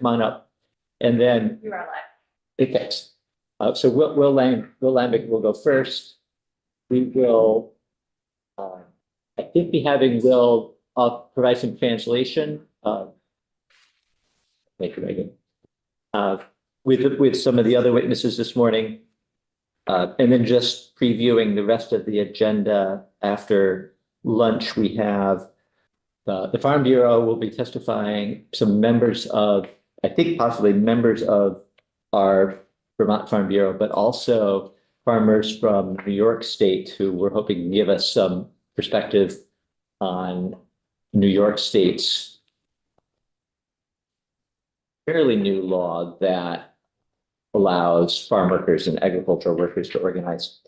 come on up. And then. You are live. Okay. So Will Lambic will go first. We will, I think, be having Will provide some translation. Thank you, Megan. With some of the other witnesses this morning. And then just previewing the rest of the agenda after lunch, we have the Farm Bureau will be testifying, some members of, I think possibly members of our Vermont Farm Bureau, but also farmers from New York State who we're hoping to give us some perspective on New York State's fairly new law that allows farm workers and agricultural workers to organize.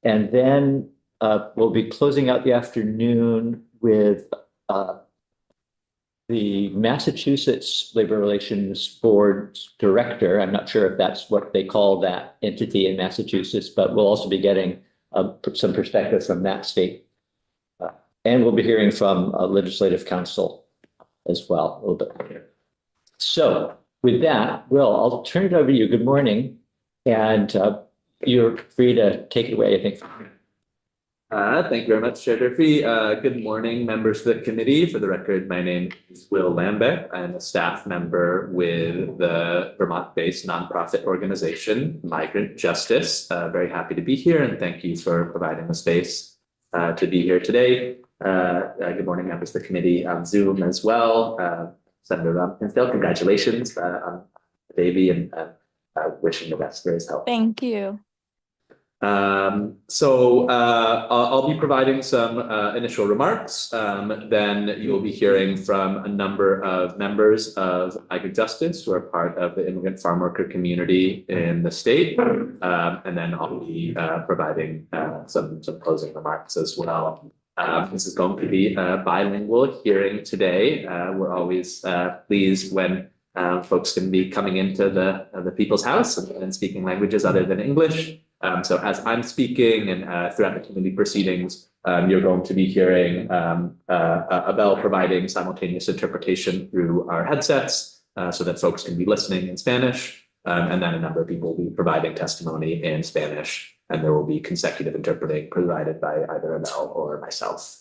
And then we'll be closing out the afternoon with the Massachusetts Labor Relations Board Director. I'm not sure if that's what they call that entity in Massachusetts, but we'll also be getting some perspective from that state. And we'll be hearing from Legislative Council as well a little bit later. So with that, Will, I'll turn it over to you. Good morning. And you're free to take it away, I think. Thank you very much, Chair Durfee. Good morning, members of the committee. For the record, my name is Will Lambic. I'm a staff member with the Vermont-based nonprofit organization, Migrant Justice. Very happy to be here, and thank you for providing the space to be here today. Good morning, members of the committee on Zoom as well. Senator Ramsdale, congratulations on the baby, and wishing the best for his health. Thank you. I'll be providing some initial remarks. Then you'll be hearing from a number of members of Migrant Justice who are part of the immigrant farm worker community in the state. And then I'll be providing some closing remarks as well. This is going to be a bilingual hearing today. We're always pleased when folks can be coming into the people's house and speaking languages other than English. So as I'm speaking and throughout the committee proceedings, you're going to be hearing a bell providing simultaneous interpretation through our headsets so that folks can be listening in Spanish. And then a number of people will be providing testimony in Spanish, and there will be consecutive interpreting provided by either Abel or myself.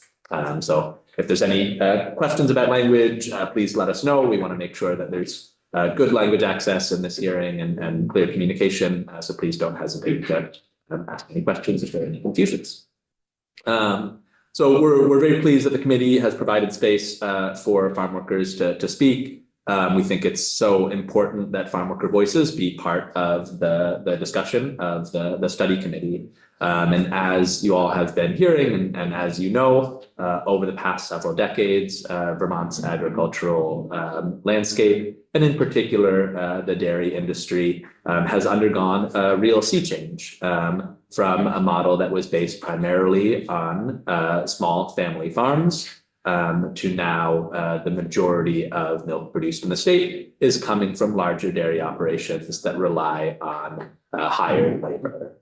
So if there's any questions about language, please let us know. We want to make sure that there's good language access in this hearing and clear communication. So please don't hesitate to ask any questions if there are any confusions. So we're very pleased that the committee has provided space for farm workers to speak. We think it's so important that farm worker voices be part of the discussion of the study committee. And as you all have been hearing, and as you know, over the past several decades, Vermont's agricultural landscape, and in particular, the dairy industry, has undergone a real sea change from a model that was based primarily on small family farms to now the majority of milk produced in the state is coming from larger dairy operations that rely on hired labor.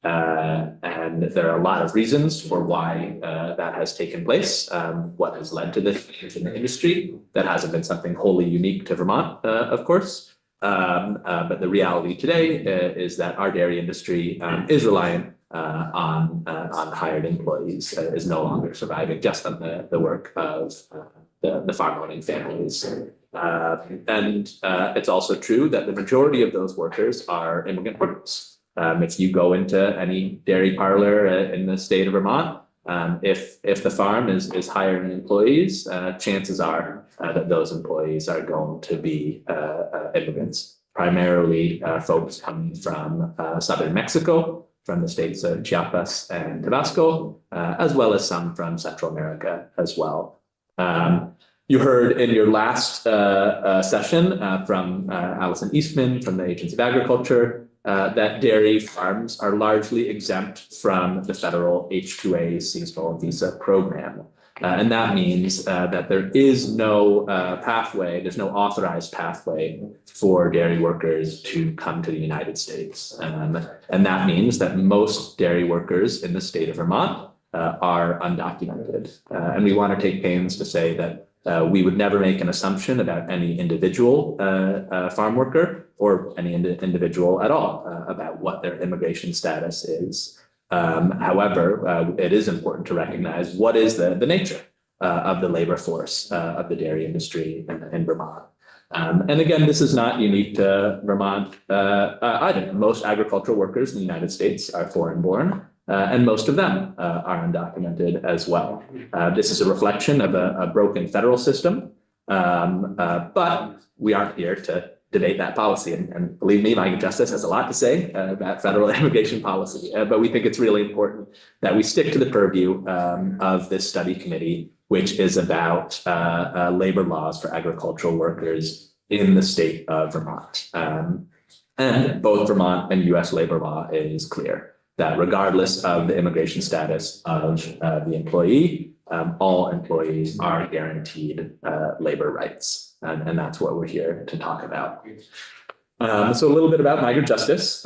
And there are a lot of reasons for why that has taken place. What has led to this change in the industry? That hasn't been something wholly unique to Vermont, of course. But the reality today is that our dairy industry is reliant on hired employees, is no longer surviving just on the work of the farm owning families. And it's also true that the majority of those workers are immigrant workers. If you go into any dairy parlor in the state of Vermont, if the farm is hiring employees, chances are that those employees are going to be immigrants, primarily folks coming from southern Mexico, from the states of Chiapas and Tabasco, as well as some from Central America as well. You heard in your last session from Allison Eastman from the Agency of Agriculture that dairy farms are largely exempt from the federal H-2A seasonal visa program. And that means that there is no pathway, there's no authorized pathway for dairy workers to come to the United States. And that means that most dairy workers in the state of Vermont are undocumented. And we want to take pains to say that We would never make an assumption about any individual farm worker or any individual at all about what their immigration status is. However, it is important to recognize what is the nature of the labor force of the dairy industry in Vermont. And again, this is not unique to Vermont either. Most agricultural workers in the United States are foreign born, and most of them are undocumented as well. This is a reflection of a broken federal system, but we aren't here to debate that policy. And believe me, Migrant Justice has a lot to say about federal immigration policy, but we think it's really important that we stick to the purview of this study committee, which is about labor laws for agricultural workers in the state of Vermont. And both Vermont and US labor law is clear that regardless of the immigration status of the employee, all employees are guaranteed labor rights. And that's what we're here to talk about. So a little bit about Migrant Justice.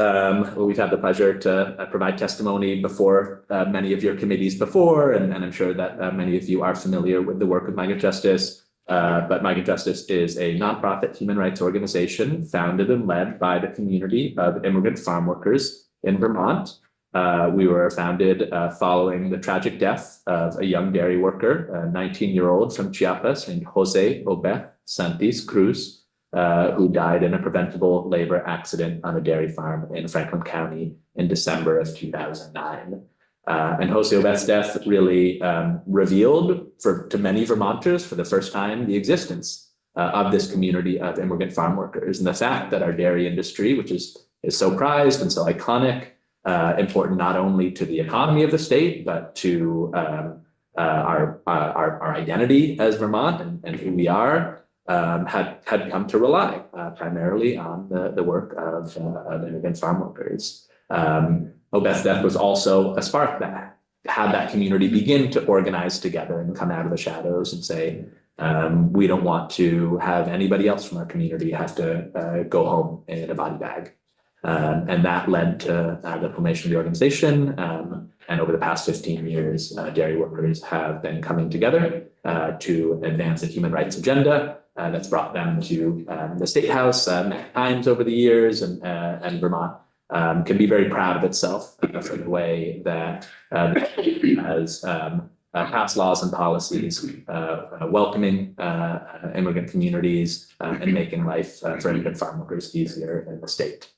We've had the pleasure to provide testimony before many of your committees before, and I'm sure that many of you are familiar with the work of Migrant Justice. But Migrant Justice is a nonprofit human rights organization founded and led by the community of immigrant farm workers in Vermont. We were founded following the tragic death of a young dairy worker, a 19-year-old from Chiapas named Jose Obed Santis Cruz, who died in a preventable labor accident on a dairy farm in Franklin County in December of 2009. And Jose Obed's death really revealed to many Vermonters for the first time the existence of this community of immigrant farm workers, and the fact that our dairy industry, which is so prized and so iconic, important not only to the economy of the state, but to our identity as Vermont and who we are, had come to rely primarily on the work of immigrant farm workers. Obed's death was also a spark that had that community begin to organize together and come out of the shadows and say, we don't want to have anybody else from our community have to go home in a body bag. And that led to the formation of the organization. And over the past 15 years, dairy workers have been coming together to advance a human rights agenda that's brought them to the State House many times over the years, and Vermont can be very proud of itself for the way that has passed laws and policies welcoming immigrant communities and making life for immigrant farm workers easier in the state.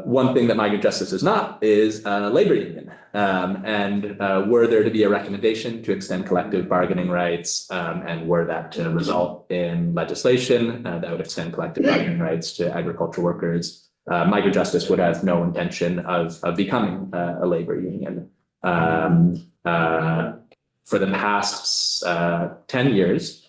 One thing that Migrant Justice is not is a labor union. And were there to be a recommendation to extend collective bargaining rights, and were that to result in legislation that would extend collective bargaining rights to agricultural workers, Migrant Justice would have no intention of becoming a labor union. For the past 10 years,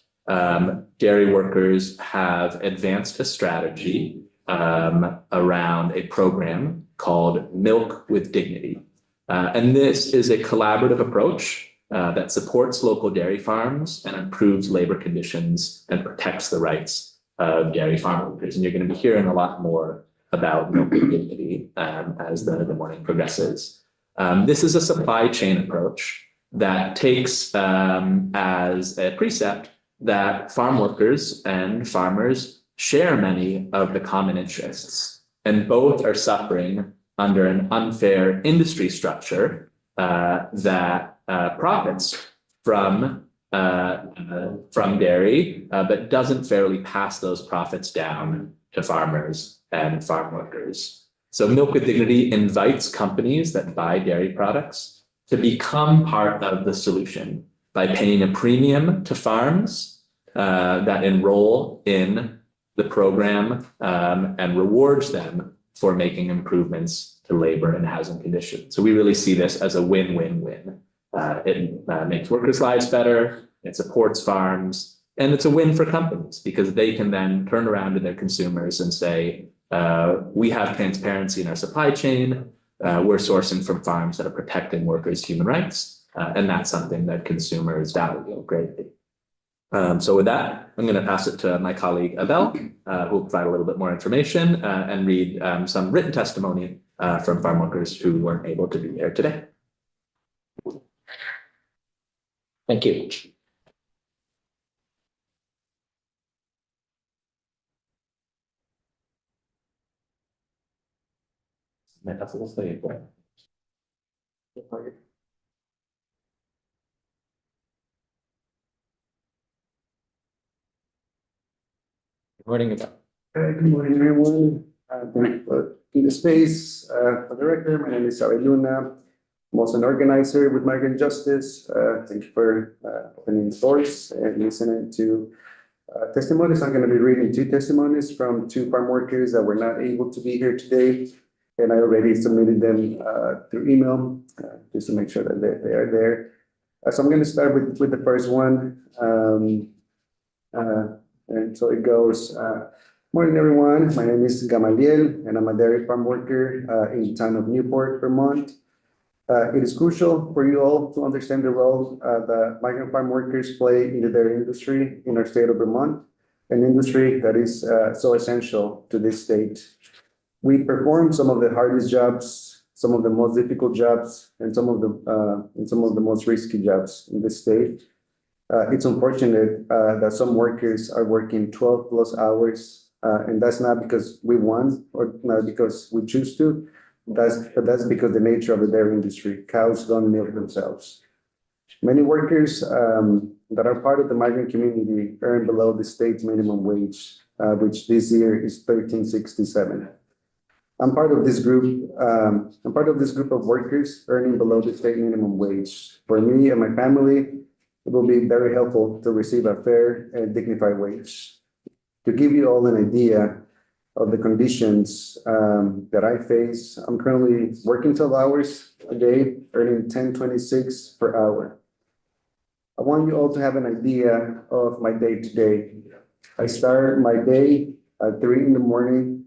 dairy workers have advanced a strategy around a program called Milk with Dignity. And this is a collaborative approach that supports local dairy farms and improves labor conditions and protects the rights of dairy farm workers. And you're going to be hearing a lot more about Milk with Dignity as the morning progresses. This is a supply chain approach that takes as a precept that farm workers and farmers share many of the common interests, and both are suffering under an unfair industry structure that profits from dairy, but doesn't fairly pass those profits down to farmers and farm workers. So Milk with Dignity invites companies that buy dairy products to become part of the solution by paying a premium to farms that enroll in the program and rewards them for making improvements to labor and housing conditions. So we really see this as a win-win-win. It makes workers' lives better, it supports farms, and it's a win for companies because they can then turn around to their consumers and say, we have transparency in our supply chain, we're sourcing from farms that are protecting workers' human rights, and that's something that consumers value greatly. So with that, I'm going to pass it to my colleague Abel, who will provide a little bit more information and read some written testimony from farm workers who weren't able to be here today. Thank you. Morning about. Good morning, everyone. Thank you for the space. For the record, my name is Sabe Luna. I'm also an organizer with Migrant Justice. Thank you for opening the doors and listening to testimonies. I'm going to be reading two testimonies from two farm workers that were not able to be here today. And I already submitted them through email just to make sure that they are there. So I'm going to start with the first one. And so it goes, morning, everyone. My name is Gamaliel, and I'm a dairy farm worker in the town of Newport, Vermont. It is crucial for you all to understand the role that migrant farm workers play in the dairy industry in our state of Vermont, an industry that is so essential to this state. We perform some of the hardest jobs, some of the most difficult jobs, and some of the most risky jobs in this state. It's unfortunate that some workers are working 12 plus hours, and that's not because we want or not because we choose to. That's because the nature of the dairy industry. Cows don't milk themselves. Many workers that are part of the migrant community earn below the state's minimum wage, which this year is $13.67. I'm part of this group. I'm part of this group of workers earning below the state minimum wage. For me and my family, it will be very helpful to receive a fair and dignified wage. To give you all an idea of the conditions that I face, I'm currently working 12 hours a day, earning $10.26 per hour. I want you all to have an idea of my day to day. I start my day at 3 in the morning.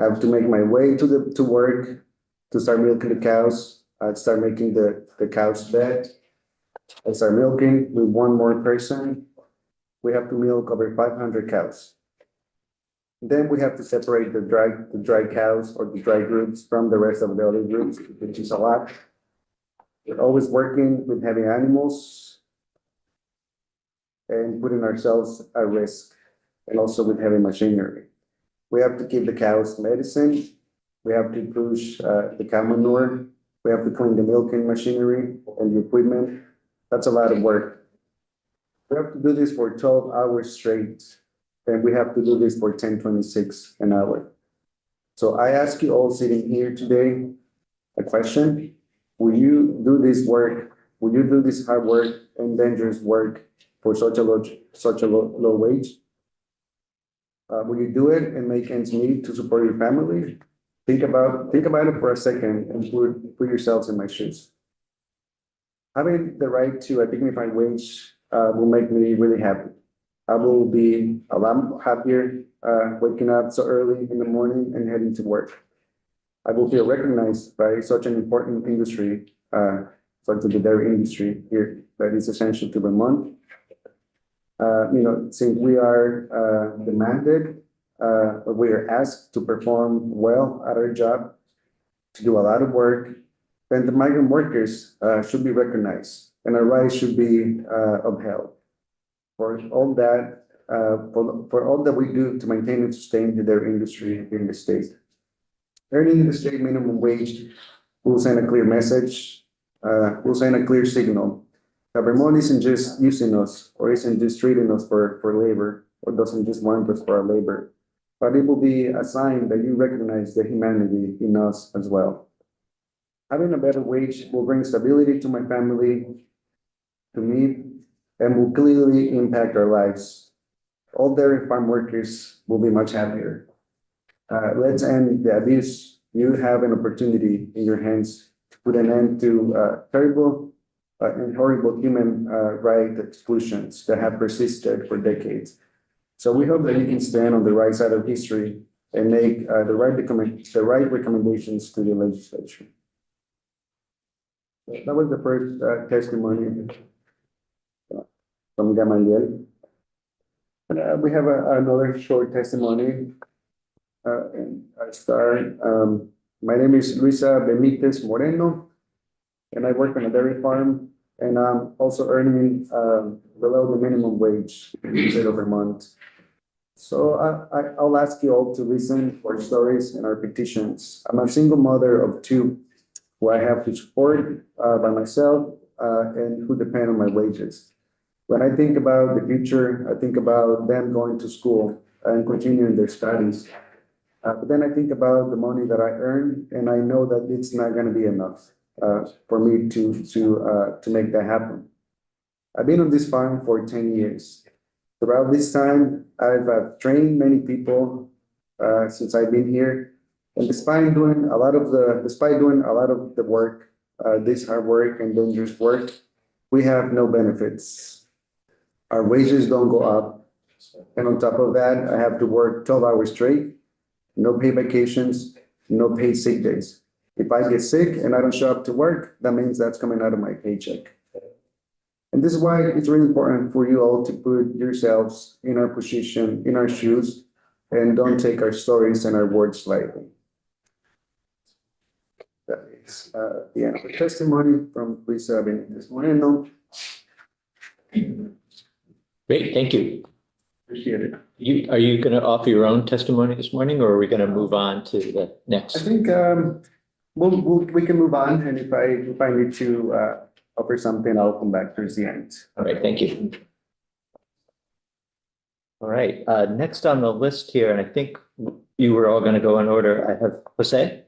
I have to make my way to work to start milking the cows. I start making the cows' bed. I start milking with one more person. We have to milk over 500 cows. Then we have to separate the dry cows or the dry groups from the rest of the other groups, which is a lot. We're always working with heavy animals and putting ourselves at risk, and also with heavy machinery. We have to give the cows medicine. We have to push the cow manure. We have to clean the milking machinery and the equipment. That's a lot of work. We have to do this for 12 hours straight, and we have to do this for $10.26 an hour. So I ask you all sitting here today a question. Will you do this work? Will you do this hard work and dangerous work for such a low wage? Will you do it and make ends meet to support your family? Think about it for a second and put yourselves in my shoes. Having the right to a dignified wage will make me really happy. I will be a lot happier waking up so early in the morning and heading to work. I will feel recognized by such an important industry, such as the dairy industry here that is essential to Vermont. Since we are demanded, we are asked to perform well at our job, to do a lot of work, then the migrant workers should be recognized and our rights should be upheld. For all that, for all that we do to maintain and sustain the dairy industry in the state. Earning the state minimum wage will send a clear message, will send a clear signal. That Vermont isn't just using us or isn't just treating us for labor or doesn't just want us for our labor, but it will be a sign that you recognize the humanity in us as well. Having a better wage will bring stability to my family, to me, and will clearly impact our lives. All dairy farm workers will be much happier. Let's end the abuse. You have an opportunity in your hands to put an end to terrible and horrible human right exclusions that have persisted for decades. So we hope that you can stand on the right side of history and make the right recommendations to the legislature. That was the first testimony from Gamaliel. And we have another short testimony. And I start. My name is Luisa Benitez Moreno. and I work on a dairy farm, and I'm also earning below the minimum wage in the state of Vermont. So I'll ask you all to listen for stories and our petitions. I'm a single mother of two who I have to support by myself and who depend on my wages. When I think about the future, I think about them going to school and continuing their studies. But then I think about the money that I earn, and I know that it's not going to be enough for me to make that happen. I've been on this farm for 10 years. Throughout this time, I've trained many people since I've been here, and despite doing a lot of the work, this hard work and dangerous work, we have no benefits. Our wages don't go up, and on top of that, I have to work 12 hours straight, no paid vacations, no paid sick days. If I get sick and I don't show up to work, that means that's coming out of my paycheck. And this is why it's really important for you all to put yourselves in our position, in our shoes, and don't take our stories and our words lightly. That is the end of the testimony from Luisa Benitez Moreno. Great, thank you. Appreciate it. Are you going to offer your own testimony this morning, or are we going to move on to the I next? think we can move on, and if I need to offer something, I'll come back towards the end. All right, thank you. All right, next on the list here, and I think you were all going to go in order. I have Jose.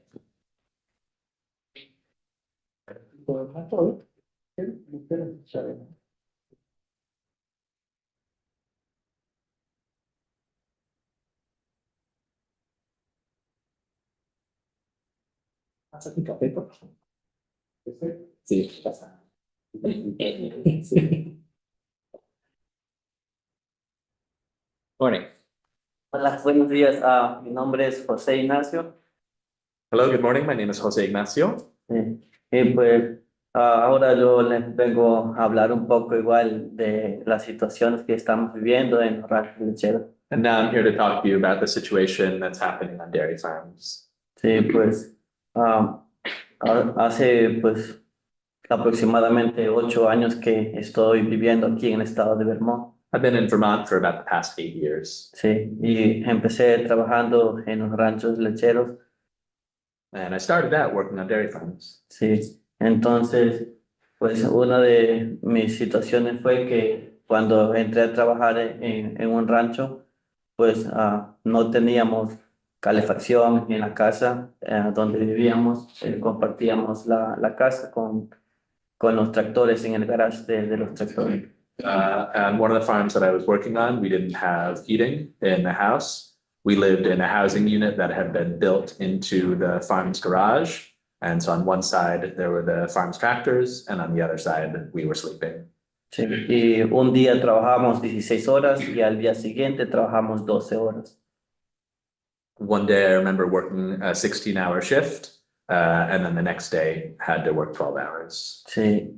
Morning. Hola, buenos días. Mi nombre es José Ignacio. Hello, good morning. My name is Jose Ignacio. Y pues ahora yo les vengo a hablar un poco igual de las situaciones que estamos viviendo en los ranchos lecheros. And now I'm here to talk to you about the situation that's happening on dairy farms. Sí, pues hace pues aproximadamente 8 años que estoy viviendo aquí en el estado de Vermont. I've been in Vermont for about the past 8 years. Sí, y empecé trabajando en los ranchos lecheros. And I started out working on dairy farms. Sí, entonces, pues una de mis situaciones fue que cuando entré a trabajar en un rancho, pues no teníamos calefacción en la casa donde vivíamos, compartíamos la casa con los tractores en el garage de los tractores. And one of the farms that I was working on, we didn't have heating in the house. We lived in a housing unit that had been built into the farm's garage. And so on one side, there were the farm's tractors, and on the other side, we were sleeping. Sí, y un día trabajamos 16 horas y al día siguiente trabajamos 12 horas. One day, I remember working a 16-hour shift, and then the next day had to work 12 hours. Sí,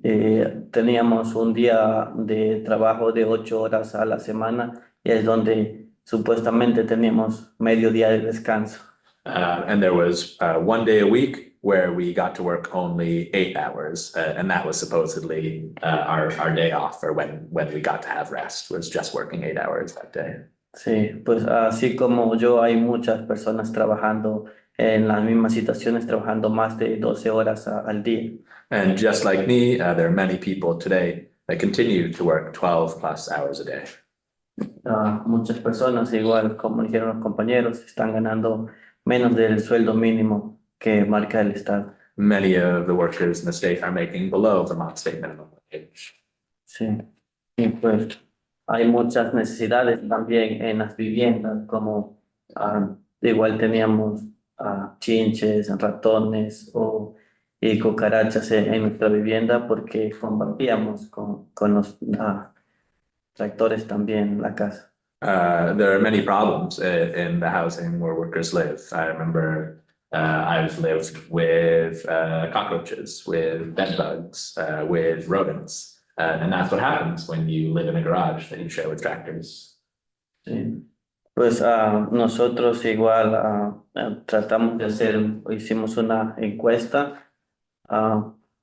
teníamos un día de trabajo de 8 horas a la semana y es donde supuestamente teníamos medio día de descanso. And there was one day a week where we got to work only 8 hours, and that was supposedly our day off, or when we got to have rest, was just working 8 hours that day. Sí, pues así como yo, hay muchas personas trabajando en las mismas situaciones, trabajando más de 12 horas al día. And just like me, there are many people today that continue to work 12 plus hours a day. Muchas personas, igual como dijeron los compañeros, están ganando menos del sueldo mínimo que marca el Estado. Many of the workers in the state are making below Vermont state minimum wage. Sí, y pues hay muchas necesidades también en las viviendas, como igual teníamos chinches, ratones y cucarachas en nuestra vivienda porque compartíamos con los tractores también la casa. There are many problems in the housing where workers live. I remember I've lived with cockroaches, with bed bugs, with rodents. And that's what happens when you live in a garage that you share with tractors. Sí. Pues nosotros igual tratamos de hicimos una encuesta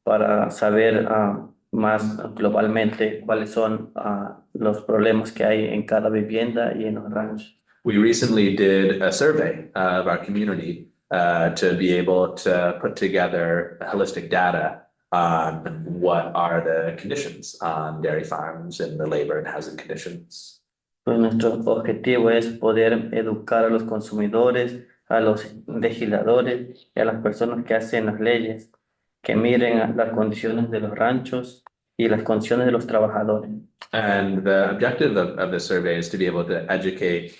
para saber más globalmente cuáles son los problemas que hay en cada vivienda y en los ranchos. We recently did a survey of our community to be able to put together holistic data on what are the conditions on dairy farms and the labor and housing conditions. Pues nuestro objetivo es poder educar a los consumidores, a los legisladores y a las personas que hacen las leyes, que miren las condiciones de los ranchos y las condiciones de los trabajadores. And the objective of this survey is to be able to educate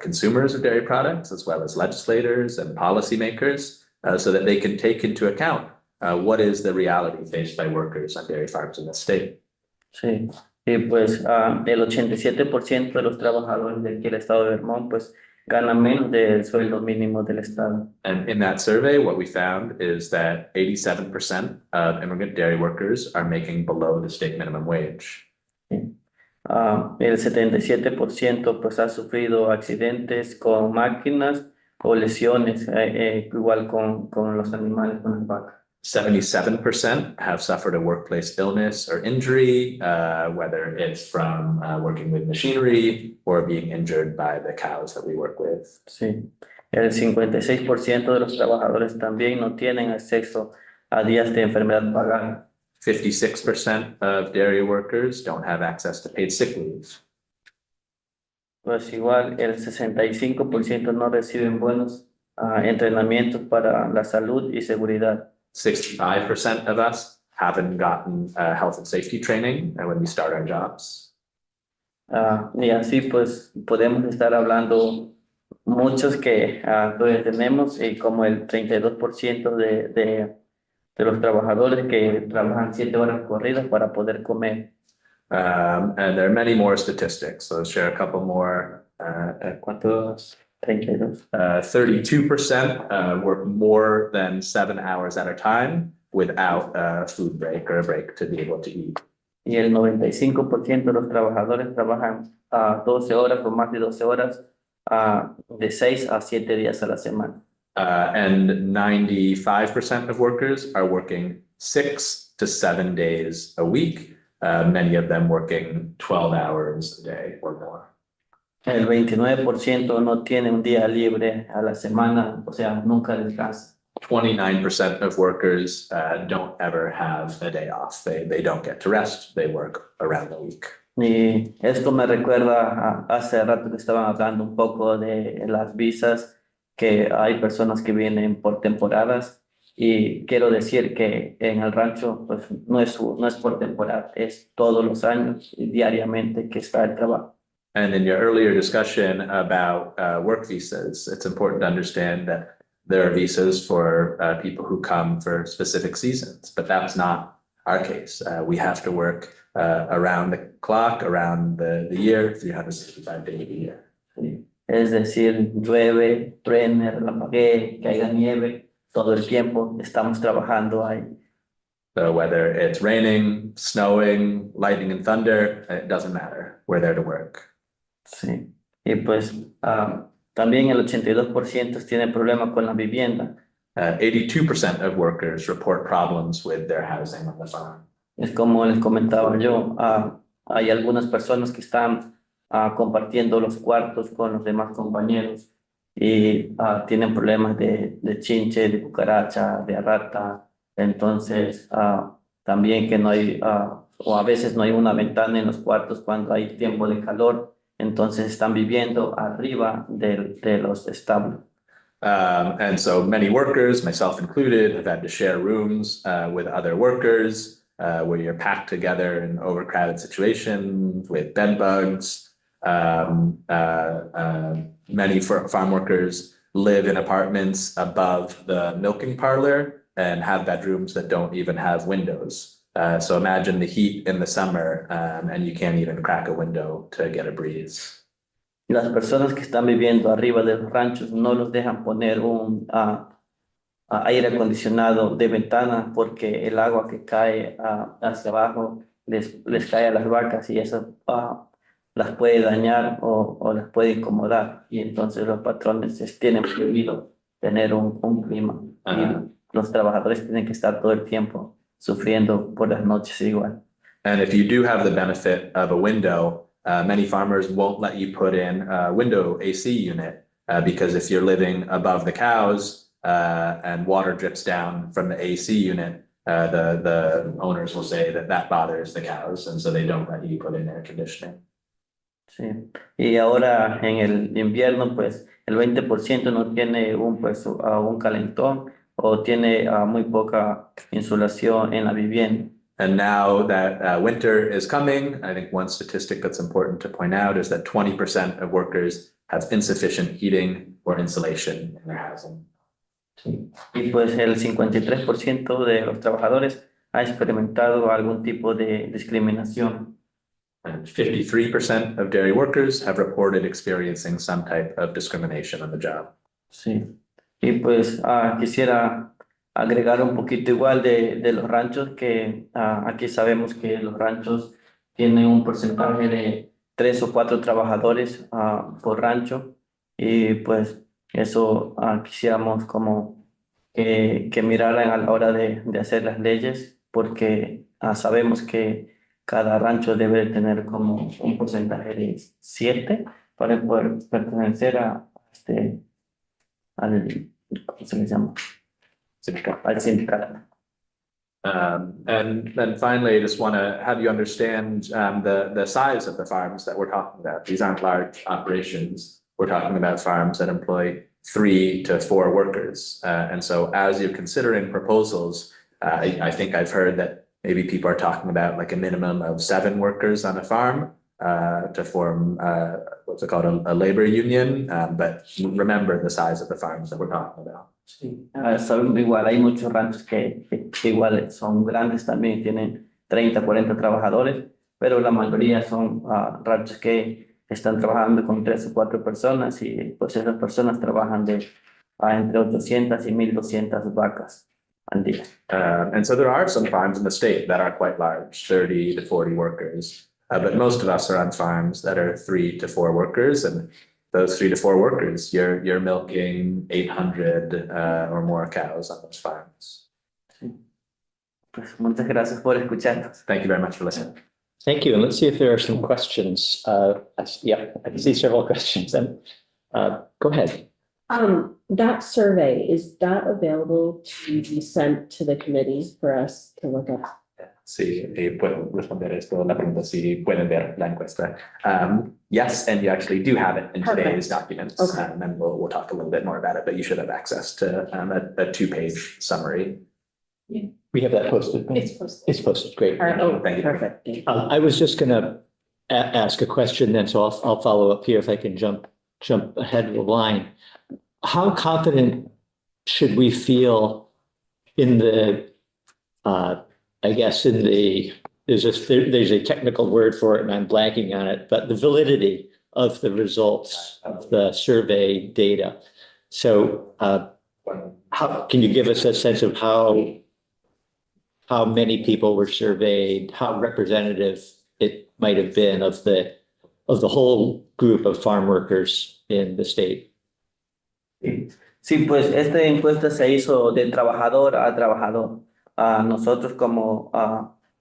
consumers of dairy products as well as legislators and policymakers so that they can take into account what is the reality faced by workers on dairy farms in the state. Sí, y pues el 87% de los trabajadores de aquí del estado de Vermont pues ganan menos del sueldo mínimo del estado. And in that survey, what we found is that 87% of immigrant dairy workers are making below the state minimum wage. El 77% pues ha sufrido accidentes con máquinas o lesiones, igual con los animales, con las vacas. 77% have suffered a workplace illness or injury, whether it's from working with machinery or being injured by the cows that we work with. Sí. El 56% de los trabajadores también no tienen acceso a días de enfermedad pagada. 56% of dairy workers don't have access to paid sick leave. Pues igual el 65% no reciben buenos entrenamientos para la salud y seguridad. 65% of us haven't gotten health and safety training when we start our jobs. Y así pues podemos estar hablando muchos que todavía tenemos y como el 32% de los trabajadores que trabajan 7 horas corridas para poder comer. And there are many more statistics. So let's share a couple more. ¿Cuántos? 32. 32% work more than 7 hours at a time without a food break or a break to be able to eat. Y el 95% de los trabajadores trabajan 12 horas o más de 12 horas de 6 a 7 días a la semana. And 95% of workers are working 6 to 7 days a week, many of them working 12 hours a day or more. El 29% no tiene un día libre a la semana, o sea, nunca descansa. 29% of workers don't ever have a day off. They don't get to rest. They work around the week. Y esto me recuerda hace rato que estaban hablando un poco de las visas, que hay personas que vienen por temporadas y quiero decir que en el rancho pues no es por temporada, es todos los años y diariamente que está el trabajo. And in your earlier discussion about work visas, it's important to understand that there are visas for people who come for specific seasons, but that's not our case. We have to work around the clock, around the year, 365 days a year. Sí. Es decir, llueve, truene, relampaguee, caiga nieve, todo el tiempo estamos trabajando ahí. So whether it's raining, snowing, lightning and thunder, it doesn't matter. We're there to work. Sí. Y pues también el 82% tiene problemas con la vivienda. 82% of workers report problems with their housing on the farm. Es como les comentaba yo, hay algunas personas que están compartiendo los cuartos con los demás compañeros y tienen problemas de chinche, de cucaracha, de rata. Entonces, también que no hay, o a veces no hay una ventana en los cuartos cuando hay tiempo de calor. Entonces están viviendo arriba de los establos. And so many workers, myself included, have had to share rooms with other workers where you're packed together in overcrowded situations with bed bugs. Many farm workers live in apartments above the milking parlor and have bedrooms that don't even have windows. So imagine the heat in the summer and you can't even crack a window to get a breeze. Las personas que están viviendo arriba de los ranchos no los dejan poner un aire acondicionado de ventana porque el agua que cae hacia abajo les cae a las vacas y eso las puede dañar o las puede incomodar. Y entonces los patrones tienen prohibido tener un clima. Y los trabajadores tienen que estar todo el tiempo sufriendo por las noches igual. And if you do have the benefit of a window, many farmers won't let you put in a window AC unit because if you're living above the cows and water drips down from the AC unit, the owners will say that that bothers the cows, and so they don't let you put in air conditioning. Sí. Y ahora en el invierno, pues el 20% no tiene un calentón o tiene muy poca insulación en la vivienda. And now that winter is coming, I think one statistic that's important to point out is that 20% of workers have insufficient heating or insulation in their housing. Sí. Y pues el 53% de los trabajadores ha experimentado algún tipo de discriminación. And 53% of dairy workers have reported experiencing some type of discrimination on the job. Sí. Y pues quisiera agregar un poquito igual de los ranchos, que aquí sabemos que los ranchos tienen un porcentaje de 3 o 4 trabajadores por rancho, y pues eso quisiéramos como que miraran a la hora de hacer las leyes, porque sabemos que cada rancho debe tener como un porcentaje de 7 para poder pertenecer ¿cómo se le llama? Al sindicato. And then finally, I just want to have you understand the size of the farms that we're talking about. These aren't large operations. We're talking about farms that employ 3 to 4 workers. And so as you're considering proposals, I think I've heard that maybe people are talking about like a minimum of 7 workers on a farm to form what's it called, a labor union. But remember the size of the farms that we're talking about. Sí. Sabemos igual, hay muchos ranchos que igual son grandes también, tienen 30, 40 trabajadores, pero la mayoría son ranchos que están trabajando con 3 o 4 personas, y pues esas personas trabajan entre 800 y 1200 vacas al día. And so there are some farms in the state that are quite large, 30 to 40 workers. But most of us are on farms that are 3 to 4 workers, and those 3 to 4 workers, you're milking 800 or more cows on those farms. Sí. Pues muchas gracias por escucharnos. Thank you very much for listening. Thank you. And let's see if there are some questions. Yeah, I can see several questions. And go ahead. That survey, is that available to be sent to the committee for us to look at? Sí, puedo responder esto, la pregunta si pueden ver la encuesta. Yes, and you actually do have it in today's documents. Okay. And we'll talk a little bit more about it, but you should have access to a 2-page summary. We have that posted. It's posted. It's posted. Great. All right. Oh, Thank you. perfect. Thank you. I was just going to ask a question then, so I'll follow up here if I can jump ahead of the line. How confident should we feel in the, I guess in the, there's a technical word for it and I'm blanking on it, but the validity of the results of the survey data. So how can you give us a sense of how many people were surveyed, how representative it might have been of the whole group of farm workers in the state? Sí, pues esta encuesta se hizo de trabajador a trabajador. Nosotros como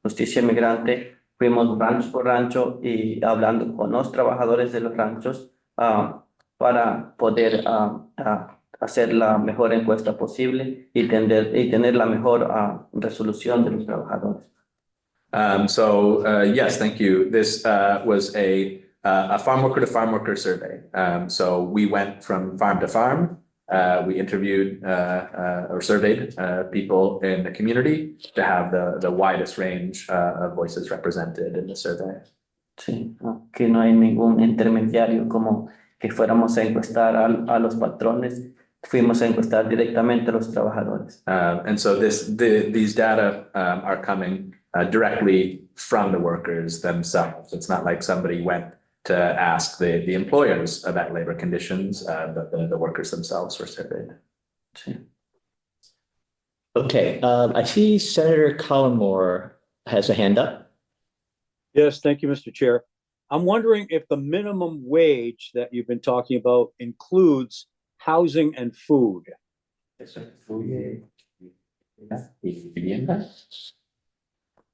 Justicia Migrante fuimos rancho por rancho y hablando con los trabajadores de los ranchos para poder hacer la mejor encuesta posible y tener la mejor resolución de los trabajadores. Yes, thank you. This was a farm worker to farm worker survey. So we went from farm to farm. We interviewed or surveyed people in the community to have the widest range of voices represented in the survey. Sí, que no hay ningún intermediario como que fuéramos a encuestar a los patrones, fuimos a encuestar directamente a los trabajadores. And so these data are coming directly from the workers themselves. It's not like somebody went to ask the employers about labor conditions, but the workers themselves were surveyed. Sí. Okay, I see Senator Collmore has a hand up. Yes, thank you, Mr. Chair. I'm wondering if the minimum wage that you've been talking about includes housing and food.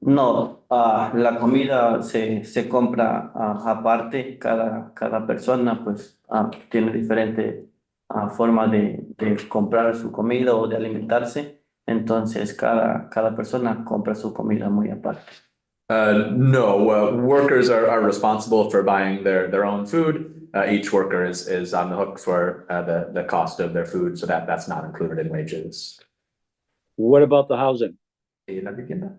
No, la comida se compra aparte, cada persona pues tiene diferente forma de comprar su comida o de alimentarse, entonces cada persona compra su comida muy aparte. No, workers are responsible for buying their own food. Each worker is on the hook for the cost of their food, so that's not included in wages. What about the housing? ¿Y la vivienda?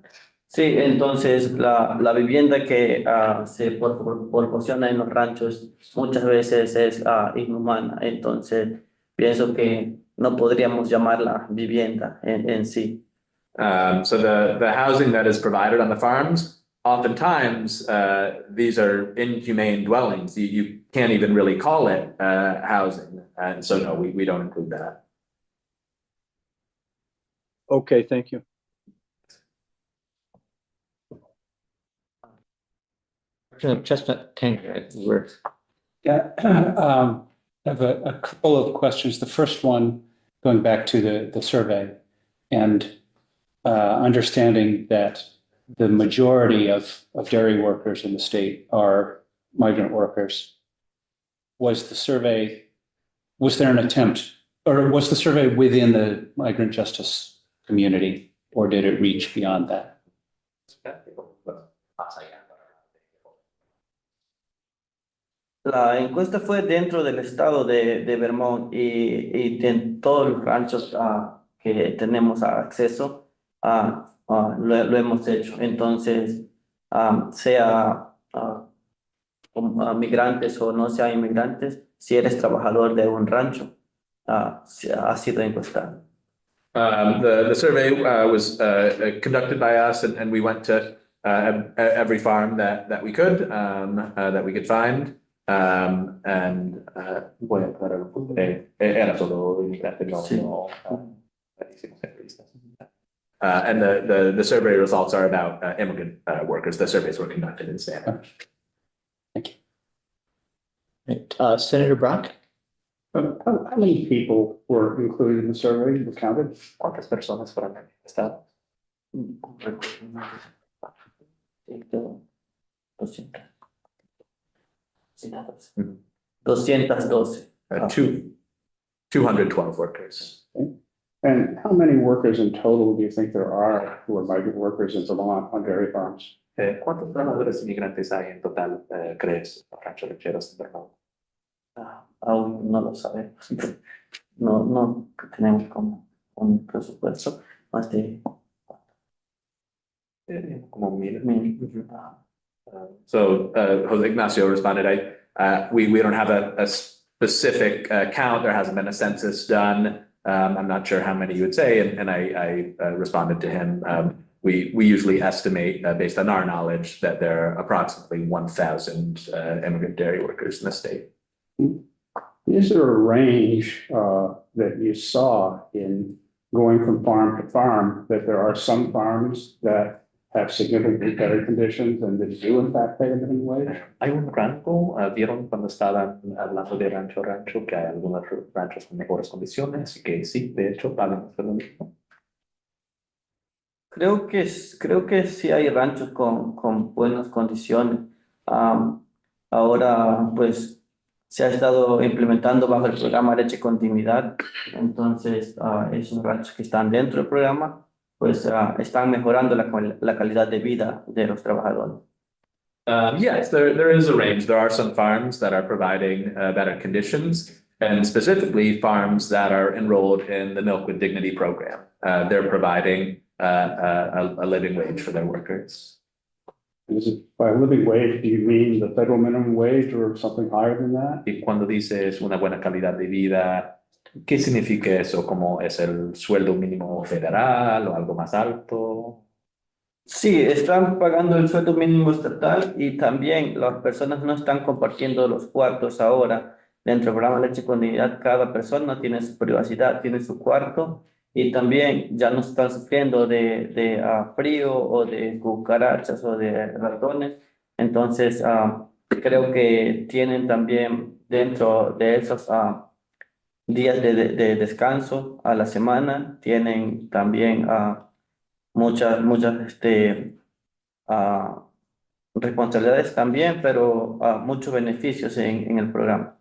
Sí, entonces la vivienda que se proporciona en los ranchos muchas veces es inhumana, entonces pienso que no podríamos llamarla vivienda en sí. So the housing that is provided on the farms, oftentimes these are inhumane dwellings. You can't even really call it housing, and so no, we don't include that. Okay, thank you. Chestnut Tanker, we're, Yeah, I have a couple of questions. The first one, going back to the survey and understanding that the majority of dairy workers in the state are migrant workers. Was there an attempt, or was the survey within the migrant justice community, or did it reach beyond that? La encuesta fue dentro del estado de Vermont y en todos los ranchos que tenemos acceso lo hemos hecho. Entonces, sea migrantes o no sea inmigrantes, si eres trabajador de un rancho, ha sido encuestado. The survey was conducted by us, and we went to every farm that we could find. And voy a aclarar un punto. Era solo inmigrante, no, Sí. no, hicimos entrevistas. And the survey results are about immigrant workers. The surveys were conducted in Spanish. Senator Brock? How many people were included in the survey, were counted? ¿Cuántas personas fueron encuestadas? 212. 212 workers. And how many workers in total do you think there are who are migrant workers in Vermont on dairy farms? ¿Cuántos trabajadores inmigrantes hay en total, crees, en ranchos lecheros en Vermont? Aún no lo sabemos. No tenemos como un presupuesto más de Como 1,000. 1,000. So Jose Ignacio responded, we don't have a specific count. There hasn't been a census done. I'm not sure how many you would say, and I responded to him. We usually estimate based on our knowledge that there are approximately 1,000 immigrant dairy workers in the state. Is there a range that you saw in going from farm to farm, that there are some farms that have significantly better conditions and that do in fact pay a living wage? Hay un rango, vieron cuando estaban hablando de rancho a rancho, que hay algunos ranchos con mejores condiciones y que sí, de hecho, pagan lo mismo. Creo que sí hay ranchos con buenas condiciones. Ahora, pues, se ha estado implementando bajo el programa Leche con Dignidad. Entonces, esos ranchos que están dentro del programa, pues, están mejorando la calidad de vida de los trabajadores. Yes, there is a range. There are some farms that are providing better conditions, and specifically farms that are enrolled in the Milk with Dignity program. They're providing a living wage for their workers. Is it by living wage, do you mean the federal minimum wage or something higher than that? Y cuando dices una buena calidad de vida, ¿qué significa eso? ¿Como es el sueldo mínimo federal o algo más alto? Sí, están pagando el sueldo mínimo estatal y también las personas no están compartiendo los cuartos ahora. Dentro del programa Leche con Dignidad, cada persona tiene su privacidad, tiene su cuarto y también ya no están sufriendo de frío o de cucarachas o de ratones. Entonces, creo que tienen también dentro de esos días de descanso a la semana, tienen también muchas responsabilidades también, pero muchos beneficios en el programa.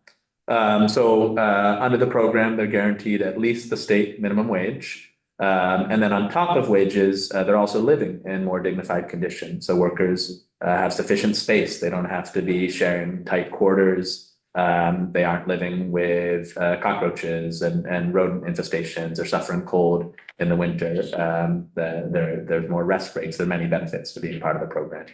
Under the program, they're guaranteed at least the state minimum wage. And then on top of wages, they're also living in more dignified conditions. So workers have sufficient space. They don't have to be sharing tight quarters. They aren't living with cockroaches and rodent infestations or suffering cold in the winter. There's more rest breaks. There are many benefits to being part of the program.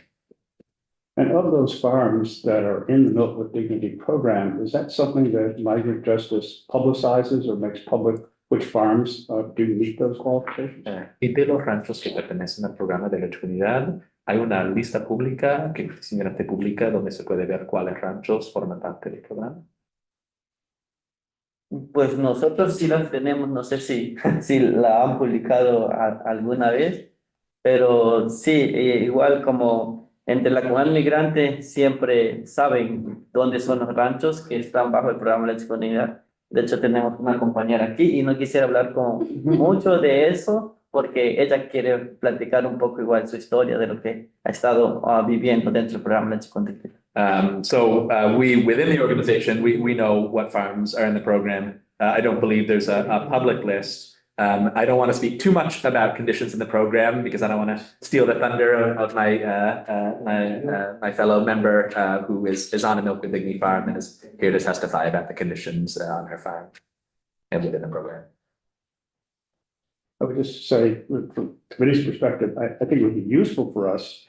And of those farms that are in the Milk with Dignity program, is that something that Migrant Justice publicizes or makes public which farms do meet those qualifications? Y de los ranchos que pertenecen al programa de la comunidad, hay una lista pública que simplemente publica donde se puede ver cuáles ranchos forman parte del programa. Pues nosotros sí las tenemos, no sé si la han publicado alguna vez, pero sí, igual como entre la comunidad migrante siempre saben dónde son los ranchos que están bajo el programa de la disponibilidad. De hecho, tenemos una compañera aquí y no quisiera hablar mucho de eso porque ella quiere platicar un poco igual su historia de lo que ha estado viviendo dentro del programa de la disponibilidad. We, within the organization, we know what farms are in the program. I don't believe there's a public list. I don't want to speak too much about conditions in the program because I don't want to steal the thunder of my fellow member who is on a Milk with Dignity farm and is here to testify about the conditions on her farm and within the program. I would just say, from committee's perspective, I think it would be useful for us,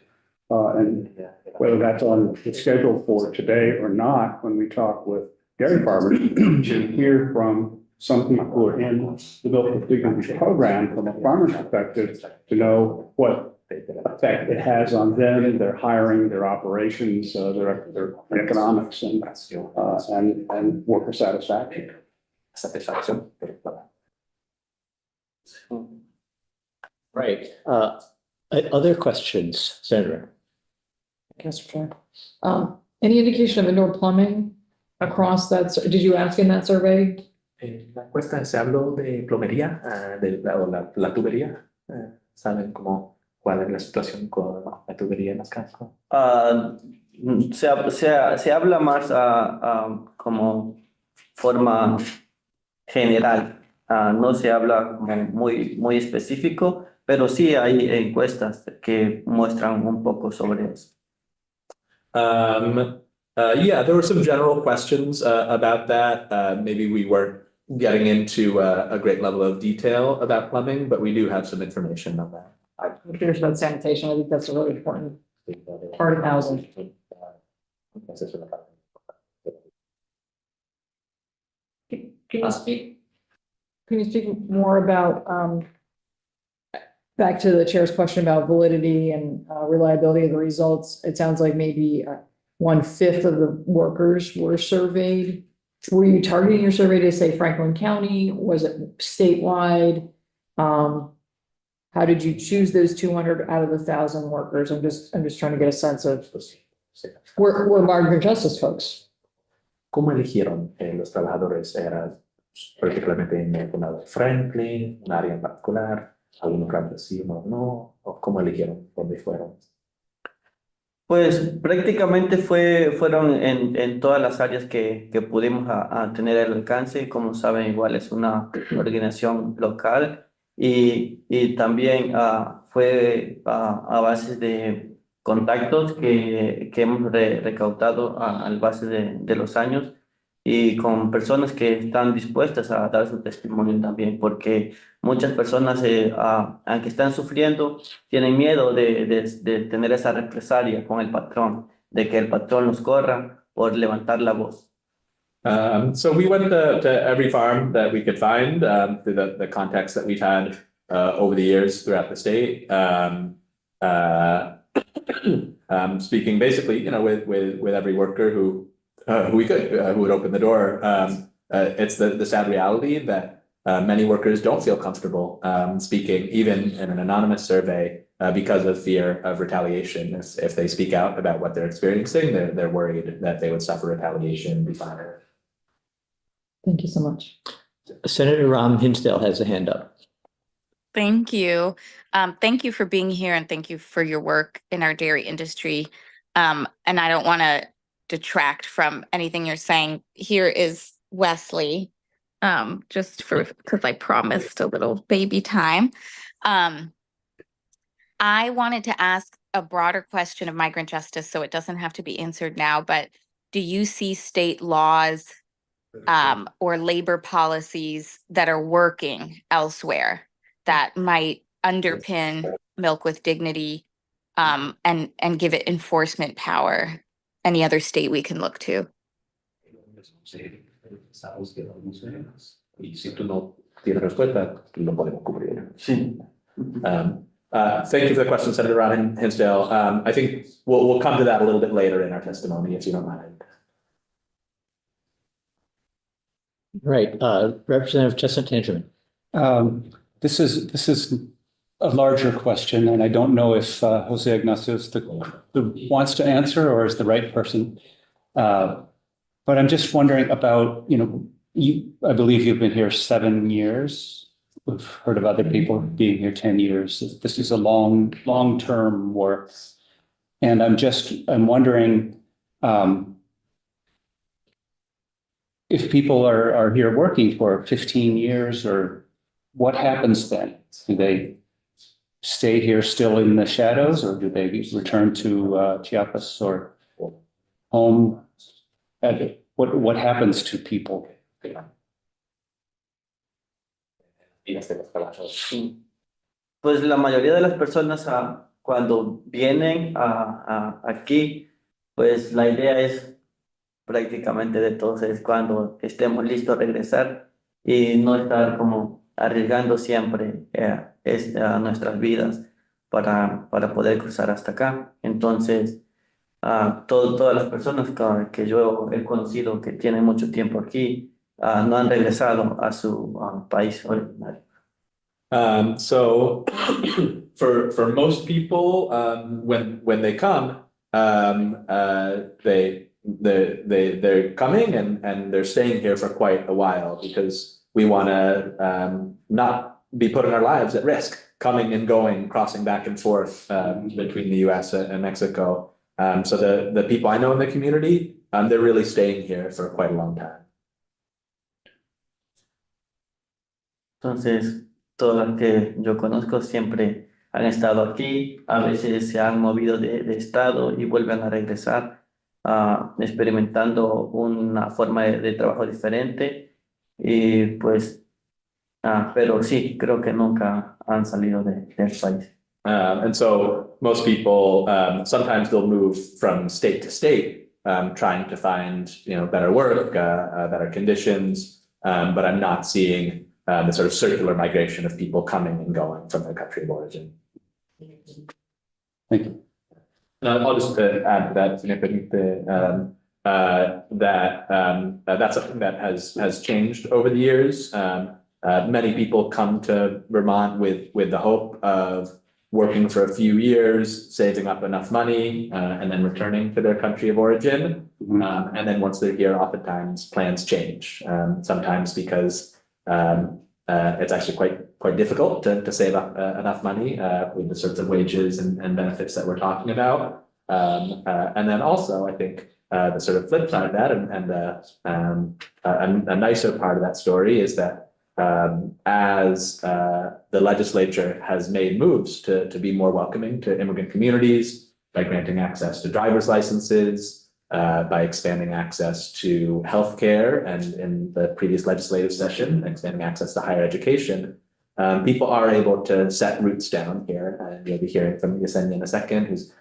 and whether that's on the schedule for today or not, when we talk with dairy farmers, to hear from some people who are in the Milk with Dignity program from a farmer's perspective to know what effect it has on them, their hiring, their operations, their economics and worker satisfaction. Right. Other questions, Sandra? Mr. Chair. Any indication of indoor plumbing across that, did you ask in that survey? En la encuesta se habló de plomería, de la tubería. ¿Saben cuál es la situación con la tubería en las casas? Se habla más como forma general, no se habla como muy específico, pero sí hay encuestas que muestran un poco sobre eso. Yeah, there were some general questions about that. Maybe we weren't getting into a great level of detail about plumbing, but we do have some information on that. I'm curious about sanitation. I think that's a really important part of housing. Can you speak more about, back to the chair's question about validity and reliability of the results? It sounds like maybe 1/5 of the workers were surveyed. Were you targeting your survey to say Franklin County? Was it statewide? How did you choose those 200 out of the 1,000 workers? I'm just trying to get a sense of we're Migrant Justice folks. ¿Cómo eligieron los trabajadores? ¿Era particularmente en el condado de Franklin, un área en particular, algunos ranchos sí o no? ¿O cómo eligieron dónde fueron? Pues prácticamente fueron en todas las áreas que pudimos tener el alcance. Como saben, igual es una organización local y también fue a base de contactos que hemos recaudado a base de los años y con personas que están dispuestas a dar su testimonio también, porque muchas personas, aunque están sufriendo, tienen miedo de tener esa represalia con el patrón, de que el patrón los corra por levantar la voz. So we went to every farm that we could find through the contacts that we've had over the years throughout the state. Speaking basically, with every worker who we could, who would open the door. It's the sad reality that many workers don't feel comfortable speaking, even in an anonymous survey, because of fear of retaliation. If they speak out about what they're experiencing, they're worried that they would suffer retaliation, be fired. Thank you so much. Senator Ram Hinsdale has a hand up. Thank you. Thank you for being here and thank you for your work in our dairy industry. And I don't want to detract from anything you're saying. Here is Wesley, just for, because I promised a little baby time. I wanted to ask a broader question of migrant justice, so it doesn't have to be answered now, but do you see state laws or labor policies that are working elsewhere that might underpin Milk with Dignity and give it enforcement power? Any other state we can look to? Y si tú no tienes respuesta, no podemos cubrir. Sí. Thank you for the question, Senator Ron Hinsdale. I think we'll come to that a little bit later in our testimony, if you don't mind. Right, Representative Chestnut Tangerman. This is a larger question, and I don't know if Jose Ignacio is the wants to answer or is the right person. But I'm just wondering about, I believe you've been here 7 years. We've heard of other people being here 10 years. This is a long-term work. And I'm wondering if people are here working for 15 years, or what happens then? Do they stay here still in the shadows, or do they return to Chiapas or home? What happens to people? Pues la mayoría de las personas cuando vienen aquí, pues la idea es prácticamente de todos es cuando estemos listos a regresar y no estar como arriesgando siempre nuestras vidas para poder cruzar hasta acá. Entonces, todas las personas que yo he conocido que tienen mucho tiempo aquí no han regresado a su país originario. So for most people, when they come, they're coming and they're staying here for quite a while because we want to not be putting our lives at risk, coming and going, crossing back and forth between the US and Mexico. So the people I know in the community, they're really staying here for quite a long time. Entonces, todas las que yo conozco siempre han estado aquí, a veces se han movido de estado y vuelven a regresar, experimentando una forma de trabajo diferente. Y pues, pero sí, creo que nunca han salido del país. And so most people, sometimes they'll move from state to state, trying to find, better work, better conditions. But I'm not seeing the sort of circular migration of people coming and going from their country of origin. Thank you. I'll just add to that significantly, that's something that has changed over the years. Many people come to Vermont with the hope of working for a few years, saving up enough money, and then returning to their country of origin. And then once they're here, oftentimes plans change. Sometimes because it's actually quite difficult to save up enough money with the sorts of wages and benefits that we're talking about. And then also, I think the sort of flip side of that and a nicer part of that story is that as the legislature has made moves to be more welcoming to immigrant communities by granting access to driver's licenses, by expanding access to healthcare, and in the previous legislative session, expanding access to higher education, people are able to set roots down here. And you'll be hearing from Yesenia in a second, who's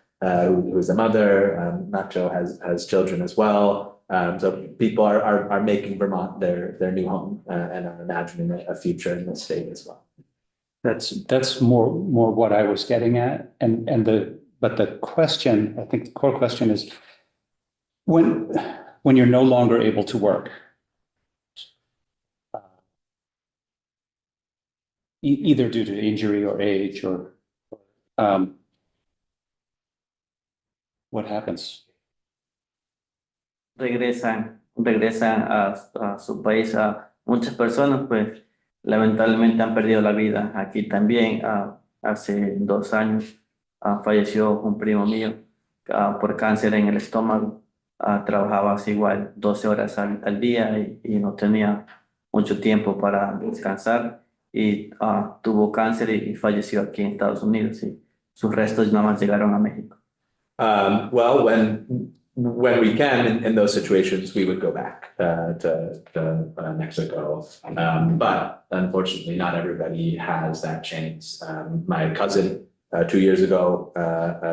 a mother. Nacho has children as well. So people are making Vermont their new home and are imagining a future in the state as well. That's more what I was getting at, but the question, I think the core question is, when you're no longer able to work, either due to injury or age, or what happens? Regresan a su país. Muchas personas pues lamentablemente han perdido la vida. Aquí también, hace 2 años, falleció un primo mío por cáncer en el estómago. Trabajaba así igual 12 horas al día y no tenía mucho tiempo para descansar y tuvo cáncer y falleció aquí en Estados Unidos y sus restos nada más llegaron a México. Well, when we can, in those situations, we would go back to Mexico. But unfortunately, not everybody has that chance. My cousin, 2 years ago,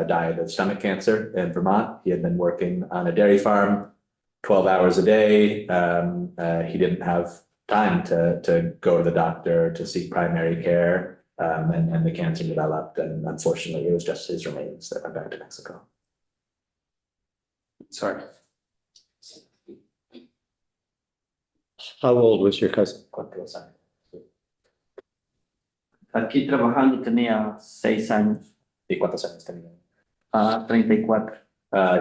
died of stomach cancer in Vermont. He had been working on a dairy farm 12 hours a day. He didn't have time to go to the doctor, to seek primary care, and the cancer developed. And unfortunately, it was just his remains that went back to Mexico. Sorry. How old was your cousin? Aquí trabajando tenía 6 años, ¿Y cuántos años tenía? 34.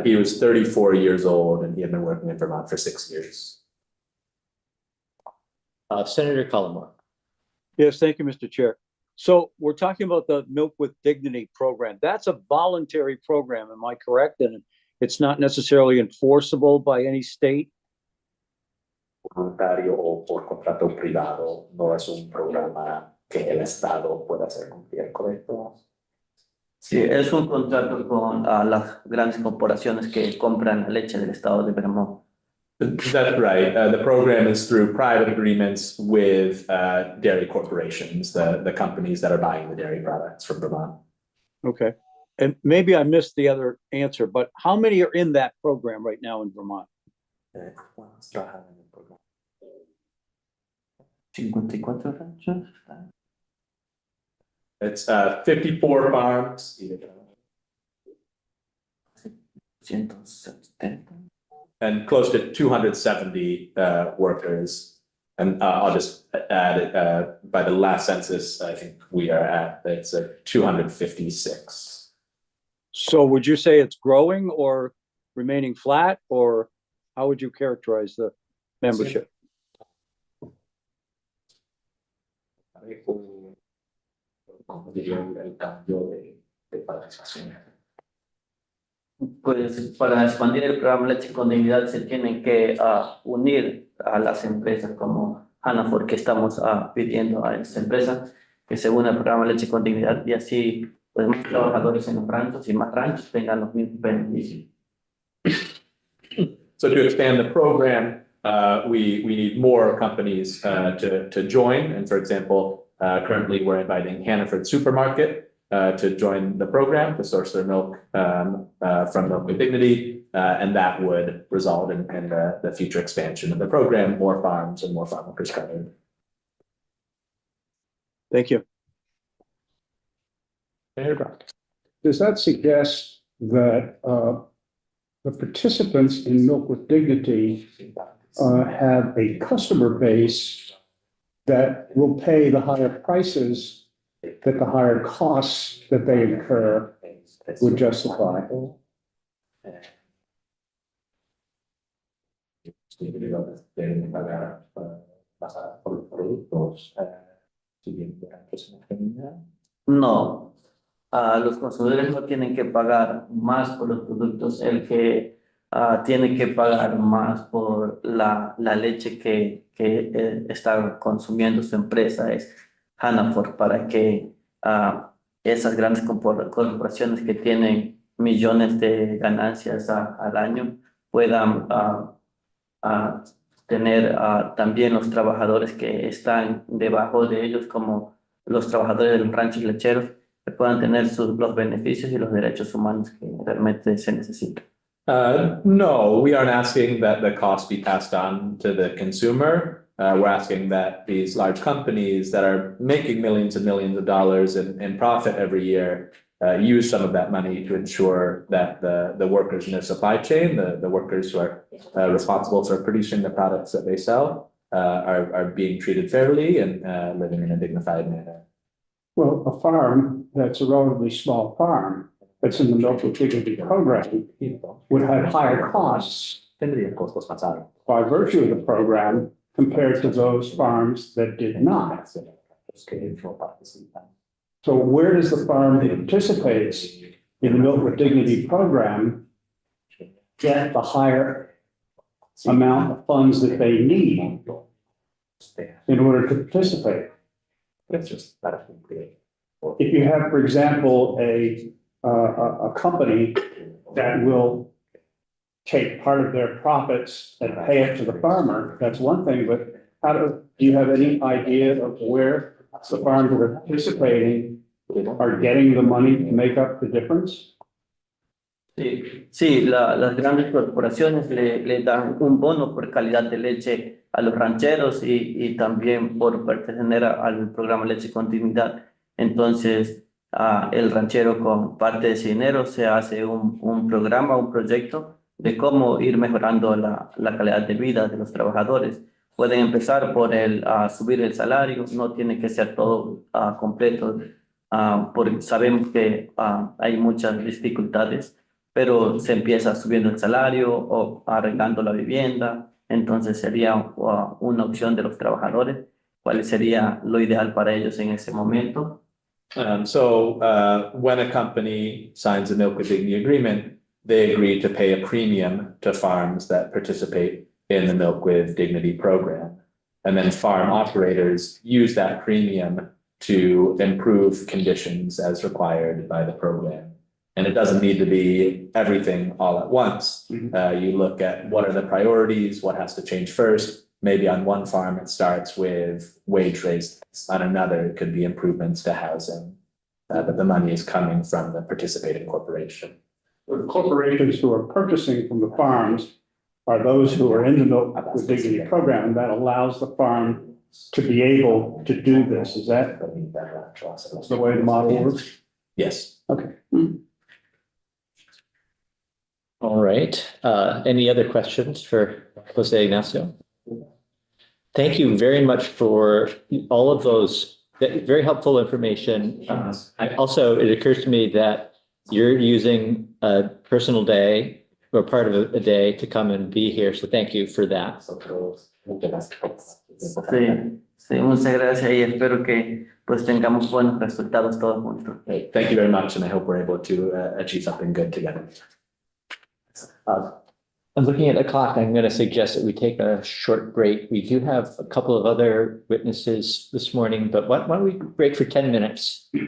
He was 34 years old and he had been working in Vermont for 6 years. Senator Cullimore. Yes, thank you, Mr. Chair. So we're talking about the Milk with Dignity program. That's a voluntary program, am I correct? And it's not necessarily enforceable by any state? Voluntario o por contrato privado, no es un programa que el Estado pueda hacer cumplir, ¿correcto? Sí, es un contrato con las grandes corporaciones que compran la leche del estado de Vermont. That's right. The program is through private agreements with dairy corporations, the companies that are buying the dairy products from Vermont. Okay. And maybe I missed the other answer, but how many are in that program right now in Vermont? 54 ranchos. It's 54 farms. 170. And close to 270 workers. And I'll just add, by the last census, I think we are at, it's 256. So would you say it's growing or remaining flat, or how would you characterize the membership? Pues para expandir el programa Leche con Dignidad se tienen que unir a las empresas como Hannaford, que estamos pidiendo a esa empresa que se una al programa Leche con Dignidad y así pues, más trabajadores en los ranchos y más ranchos tengan los mismos beneficios. So to expand the program, we need more companies to join. And for example, currently we're inviting Hannaford Supermarket to join the program to source their milk from Milk with Dignity. And that would result in the future expansion of the program, more farms and more farm workers covered. Thank you. Does that suggest that the participants in Milk with Dignity have a customer base that will pay the higher prices that the higher costs that they incur would justify? No, los consumidores no tienen que pagar más por los productos, el que tiene que pagar más por la leche que está consumiendo su empresa es Hannaford, para que esas grandes corporaciones que tienen millones de ganancias al año puedan tener también los trabajadores que están debajo de ellos, como los trabajadores de los ranchos lecheros, que puedan tener los beneficios y los derechos humanos que realmente se necesitan. No, we aren't asking that the cost be passed on to the consumer. We're asking that these large companies that are making millions and millions of dollars in profit every year use some of that money to ensure that the workers in their supply chain, the workers who are responsible for producing the products that they sell, are being treated fairly and living in a dignified manner. Well, a farm that's a relatively small farm that's in the Milk with Dignity program would have higher costs Tendrían costos más altos. by virtue of the program compared to those farms that did not. So where does the farm that participates in the Milk with Dignity program get the higher amount of funds that they need in order to participate? If you have, for example, a company that will take part of their profits and pay it to the farmer, that's one thing, but do you have any idea of where the farms that are participating are getting the money to make up the difference? Sí, las grandes corporaciones le dan un bono por calidad de leche a los rancheros y también por pertenecer al programa Leche Continuidad. Entonces, el ranchero con parte de ese dinero se hace un programa, un proyecto de cómo ir mejorando la calidad de vida de los trabajadores. Pueden empezar por subir el salario, no tiene que ser todo completo, porque sabemos que hay muchas dificultades, pero se empieza subiendo el salario o arreglando la vivienda, entonces sería una opción de los trabajadores, cuál sería lo ideal para ellos en ese momento. When a company signs a Milk with Dignity agreement, they agree to pay a premium to farms that participate in the Milk with Dignity program. And then farm operators use that premium to improve conditions as required by the program. And it doesn't need to be everything all at once. You look at what are the priorities, what has to change first. Maybe on one farm, it starts with wage raises. On another, it could be improvements to housing. But the money is coming from the participating corporation. The corporations who are purchasing from the farms are those who are in the Milk with Dignity program, and that allows the farm to be able to do this. Is that the way the model works? Yes. Okay. All right. Any other questions for Jose Ignacio? Thank you very much for all of those very helpful information. It occurs to me that you're using a personal day or part of a day to come and be here. So thank you for that. Sí, muchas gracias y espero que pues tengamos buenos resultados todos juntos. Thank you very much, and I hope we're able to achieve something good together. I'm looking at the clock. I'm going to suggest that we take a short break. We do have a couple of other witnesses this morning, but why don't we break for 10 minutes?